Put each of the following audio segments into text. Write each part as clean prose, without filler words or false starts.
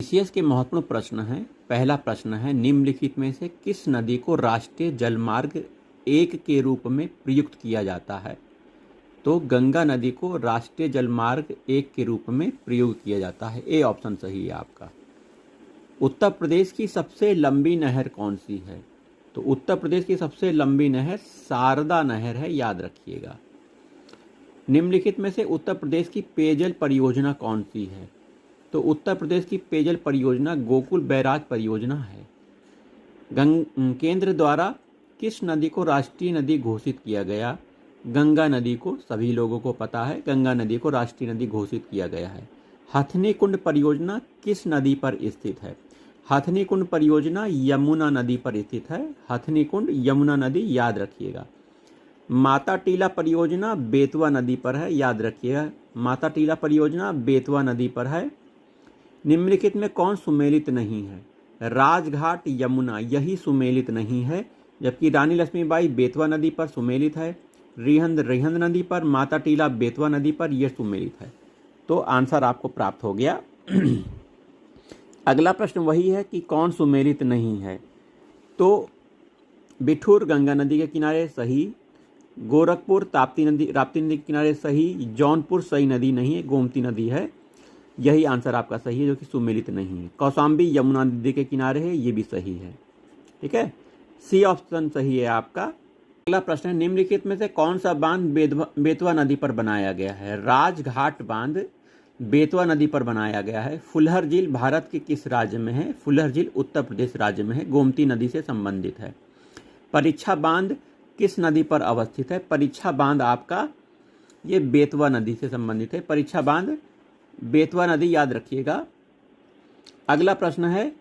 GCS के महत्वपूर्ण प्रश्न हैं। पहला प्रश्न है, निम्नलिखित में से किस नदी को राष्ट्रीय जलमार्ग 1 के रूप में प्रयुक्त किया जाता है? तो गंगा नदी को राष्ट्रीय जलमार्ग 1 के रूप में प्रयोग किया जाता है। ए ऑप्शन सही है आपका। उत्तर प्रदेश की सबसे लंबी नहर कौन सी है? तो उत्तर प्रदेश की सबसे लंबी नहर शारदा नहर है, याद रखिएगा। निम्नलिखित में से उत्तर प्रदेश की पेयजल परियोजना कौन सी है? तो उत्तर प्रदेश की पेयजल परियोजना गोकुल बैराज परियोजना है। केंद्र द्वारा किस नदी को राष्ट्रीय नदी घोषित किया गया? गंगा नदी को, सभी लोगों को पता है, गंगा नदी को राष्ट्रीय नदी घोषित किया गया है। हथनी कुंड परियोजना किस नदी पर स्थित है? हथनी कुंड परियोजना यमुना नदी पर स्थित है। हथनी कुंड यमुना नदी, याद रखिएगा। माता टीला परियोजना बेतवा नदी पर है, याद रखिएगा। माता टीला परियोजना बेतवा नदी पर है। निम्नलिखित में कौन सुमेलित नहीं है? राजघाट यमुना, यही सुमेलित नहीं है, जबकि रानी लक्ष्मीबाई बेतवा नदी पर सुमेलित है। रिहंद नदी पर, माता टीला बेतवा नदी पर यह सुमेलित है। तो आंसर आपको प्राप्त हो गया। अगला प्रश्न वही है कि कौन सुमेलित नहीं है? तो बिठूर गंगा नदी के किनारे सही, गोरखपुर राप्ती नदी के किनारे सही, जौनपुर सही नदी नहीं है, गोमती नदी है, यही आंसर आपका सही है, जो कि सुमेलित नहीं है। कौशाम्बी यमुना नदी के किनारे है, ये भी सही है। ठीक है, सी ऑप्शन सही है आपका। अगला प्रश्न है, निम्नलिखित में से कौन सा बांध बेतवा नदी पर बनाया गया है? राजघाट बांध बेतवा नदी पर बनाया गया है। फुलहर झील भारत के किस राज्य में है? फुलहर झील उत्तर प्रदेश राज्य में है, गोमती नदी से संबंधित है। परीक्षा बांध किस नदी पर अवस्थित है? परीक्षा बांध आपका ये बेतवा नदी से संबंधित है। परीक्षा बांध बेतवा नदी, याद रखिएगा। अगला प्रश्न है,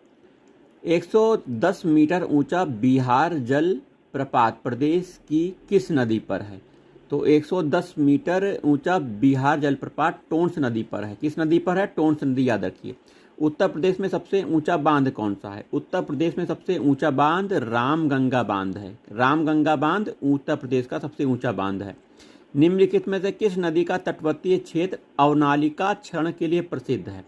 110 मीटर ऊंचा बिहार जल प्रपात प्रदेश की किस नदी पर है? तो 110 मीटर ऊंचा बिहार जलप्रपात टोंस नदी पर है। किस नदी पर है? टोंस नदी, याद रखिए। उत्तर प्रदेश में सबसे ऊंचा बांध कौन सा है? उत्तर प्रदेश में सबसे ऊंचा बांध रामगंगा बांध है। रामगंगा बांध उत्तर प्रदेश का सबसे ऊंचा बांध है। निम्नलिखित में से किस नदी का तटवर्तीय क्षेत्र अवनालिका क्षरण के लिए प्रसिद्ध है?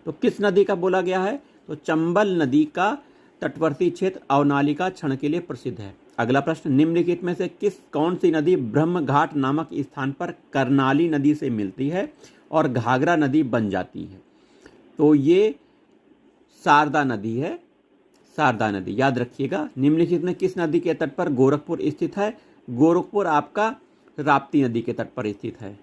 तो किस नदी का बोला गया है? तो चंबल नदी का तटवर्ती क्षेत्र अवनालिका क्षरण के लिए प्रसिद्ध है। अगला प्रश्न, निम्नलिखित में से कौन सी नदी ब्रह्म घाट नामक स्थान पर कर्नाली नदी से मिलती है और घाघरा नदी बन जाती है? तो ये शारदा नदी है, शारदा नदी, याद रखिएगा। निम्नलिखित में किस नदी के तट पर गोरखपुर स्थित है? गोरखपुर आपका राप्ती नदी के तट पर स्थित है।